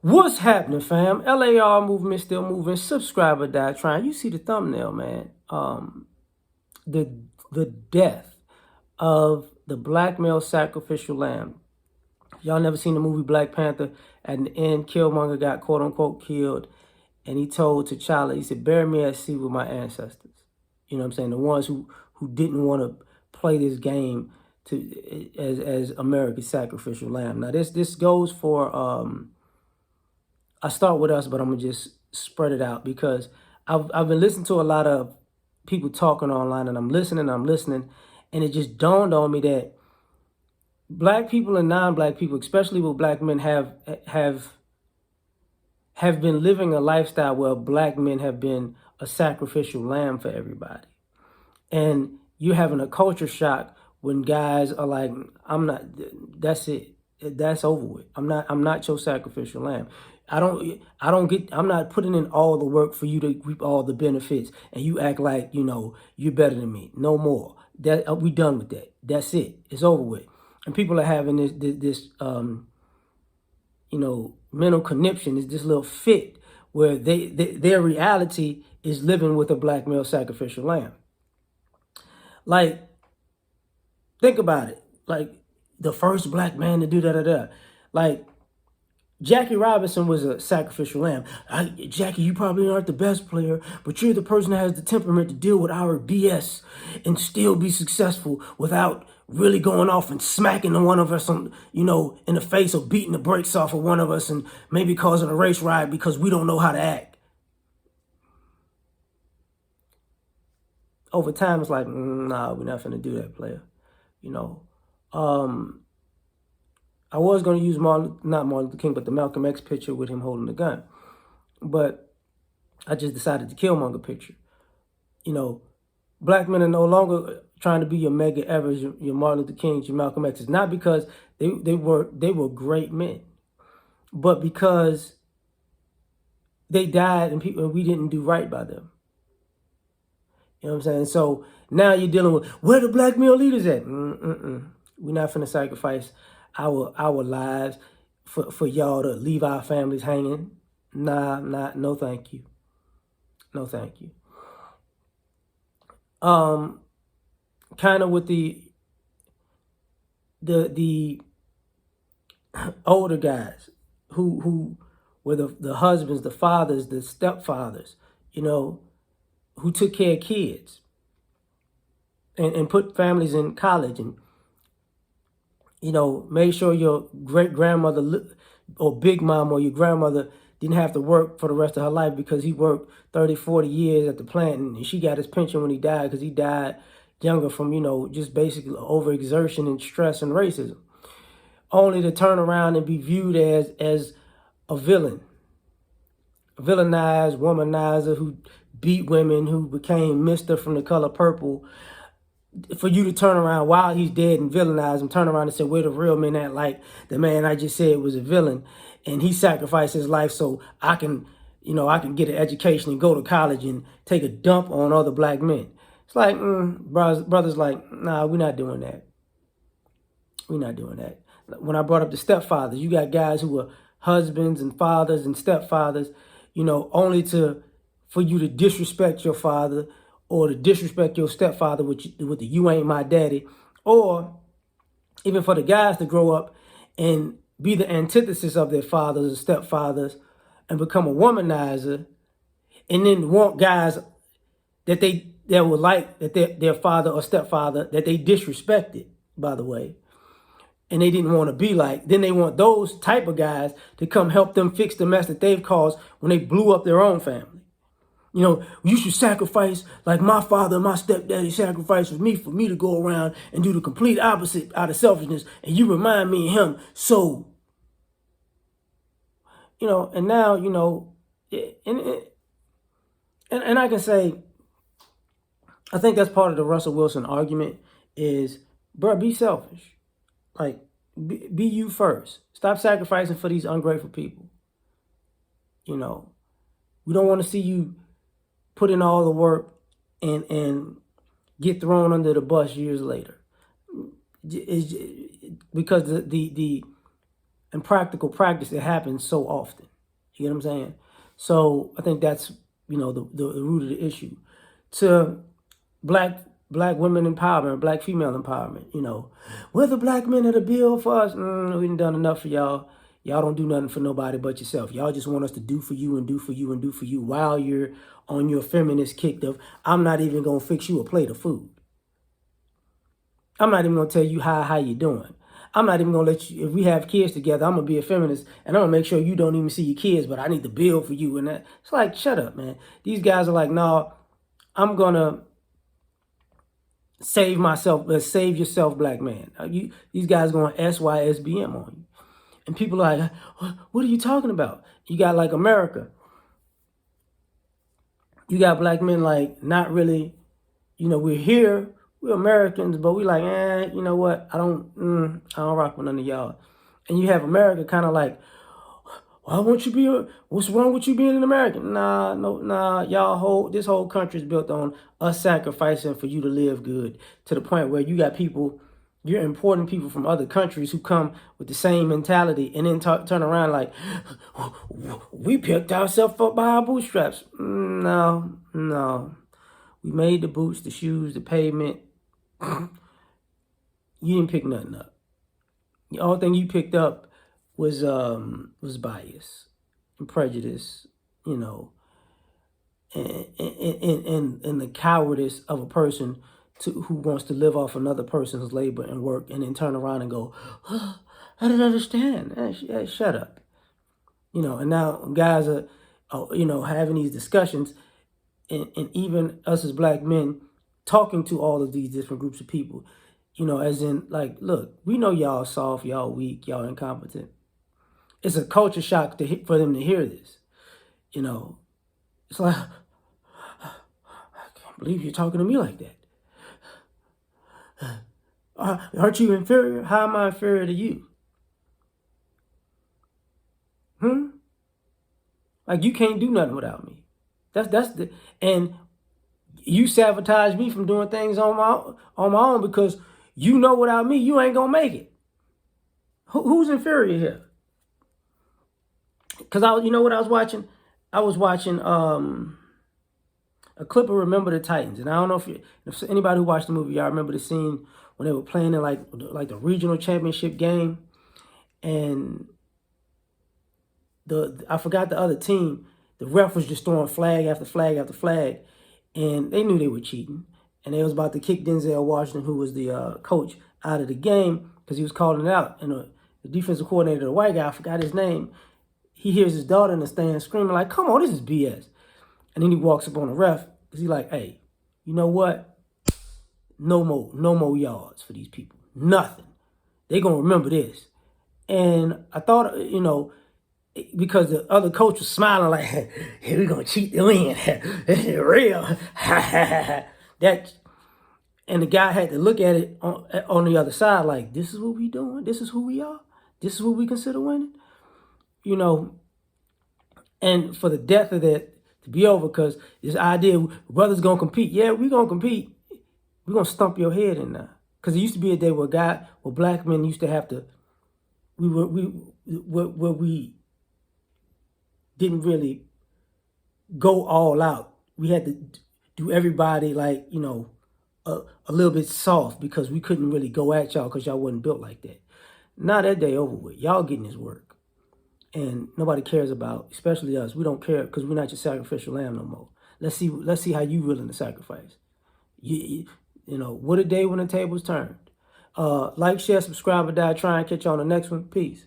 What's happening, fam? L.A.R. movement still moving. Subscriber die trying. You see the thumbnail, man. The the death of the black male sacrificial lamb. Y'all never seen the movie Black Panther? At the end, Killmonger got quote unquote killed, and he told T'Challa, he said, "Bury me at sea with my ancestors." You know what I'm saying? The ones who didn't want to play this game to as America's sacrificial lamb. Now this goes for I start with us, but I'm gonna just spread it out because I've been listening to a lot of people talking online, and I'm listening, and it just dawned on me that black people and non-black people, especially with black men, have been living a lifestyle where black men have been a sacrificial lamb for everybody, and you're having a culture shock when guys are like, "I'm not. That's it. That's over with. I'm not your sacrificial lamb. I'm not putting in all the work for you to reap all the benefits, and you act like you're better than me. No more. That we done with that. That's it. It's over with." And people are having this mental conniption, is this little fit where their reality is living with a black male sacrificial lamb. Like, think about it. Like, the first black man to do da. Like, Jackie Robinson was a sacrificial lamb. Jackie, you probably aren't the best player, but you're the person that has the temperament to deal with our BS and still be successful without really going off and smacking one of us in the face, or beating the brakes off of one of us and maybe causing a race ride because we don't know how to act. Over time, it's like, nah, we're not finna do that, player. I was going to use not Martin Luther King, but the Malcolm X picture with him holding the gun. But I just decided to Killmonger picture. Black men are no longer trying to be your Medgar Evers, your Martin Luther Kings, your Malcolm X's. Not because they were great men, but because they died and we didn't do right by them. You know what I'm saying? So now you're dealing with, where the black male leaders at? We're not finna sacrifice our lives for y'all to leave our families hanging. No thank you. No thank you. Kind of with the older guys who were the husbands, the fathers, the stepfathers, who took care of kids and put families in college, and made sure your great grandmother or big mom or your grandmother didn't have to work for the rest of her life because he worked 30, 40 years at the plant, and she got his pension when he died because he died younger from, just basically overexertion and stress and racism, only to turn around and be viewed as a villain, a villainized womanizer who beat women, who became Mr. from The Color Purple, for you to turn around while he's dead and villainize him, turn around and say, where the real men at? Like, the man I just said was a villain, and he sacrificed his life so I can get an education and go to college and take a dump on other black men. It's like, brothers like, nah, we're not doing that. We're not doing that. When I brought up the stepfathers, you got guys who are husbands and fathers and stepfathers, only for you to disrespect your father, or to disrespect your stepfather with the "you ain't my daddy," or even for the guys to grow up and be the antithesis of their fathers or stepfathers and become a womanizer, and then want guys that would like that their father or stepfather that they disrespected, by the way, and they didn't want to be like. Then they want those type of guys to come help them fix the mess that they've caused when they blew up their own family. You should sacrifice like my father and my stepdaddy sacrificed for me to go around and do the complete opposite out of selfishness. And you remind me of him. So, and now, and I can say, I think that's part of the Russell Wilson argument is, bro, be selfish. Like, be you first. Stop sacrificing for these ungrateful people. We don't want to see you put in all the work and get thrown under the bus years later. It's because the impractical practice, it happens so often. You get what I'm saying? So I think that's, the root of the issue. To black women empowerment, black female empowerment, we're the black men of the bill for us. We done enough for y'all. Y'all don't do nothing for nobody but yourself. Y'all just want us to do for you and do for you and do for you while you're on your feminist kick of, I'm not even going to fix you a plate of food. I'm not even going to tell you how you doing. I'm not even going to let you, if we have kids together, I'm going to be a feminist and I'm going to make sure you don't even see your kids, but I need to build for you. And that, it's like, shut up, man. These guys are like, no, I'm going to save myself. Let's save yourself, black man. These guys going SYSBM on you. And people are like, what are you talking about? You got like America. You got black men like not really, we're here. We're Americans, but we like, you know what? I don't rock with none of y'all. And you have America kind of like, why won't you be? What's wrong with you being an American? Y'all this whole country is built on us sacrificing for you to live good, to the point where you got people, you're importing people from other countries who come with the same mentality and then turn around like, we picked ourselves up by our bootstraps. No. We made the boots, the shoes, the pavement. You didn't pick nothing up. The only thing you picked up was bias and prejudice, and the cowardice of a person who wants to live off another person's labor and work, and then turn around and go, oh, I don't understand. Shut up. And now guys are, having these discussions, and even us as black men talking to all of these different groups of people, as in like, look, we know y'all soft, y'all weak, y'all incompetent. It's a culture shock for them to hear this. It's like, I can't believe you're talking to me like that. Aren't you inferior? How am I inferior to you? Like, you can't do nothing without me. And you sabotage me from doing things on my own because you know without me you ain't gonna make it. Who's inferior here? Because I was watching? I was watching a clip of Remember the Titans, and I don't know if anybody who watched the movie, y'all remember the scene when they were playing in like the regional championship game, and I forgot the other team. The ref was just throwing flag after flag after flag, and they knew they were cheating, and they was about to kick Denzel Washington, who was the coach, out of the game because he was calling it out. And the defensive coordinator, the white guy, I forgot his name, he hears his daughter in the stand screaming like, come on, this is BS. And then he walks up on the ref because he's like, hey, you know what? No more yards for these people. Nothing. They're going to remember this. And I thought, because the other coach was smiling like, hey, we're going to cheat to win. This is real. And the guy had to look at it on the other side like, this is what we doing? This is who we are? This is what we consider winning? And for the death of that to be over, because this idea, brothers going to compete. Yeah, we're going to compete. We're going to stump your head in now. Because it used to be a day where black men used to have to, we didn't really go all out. We had to do everybody like, a little bit soft because we couldn't really go at y'all because y'all wasn't built like that. Now that day over with. Y'all getting this work. And nobody cares about, especially us. We don't care because we're not your sacrificial lamb no more. Let's see how you willing to sacrifice. What a day when the tables turned. Like, share, subscribe, or die. Try and catch you on the next one. Peace.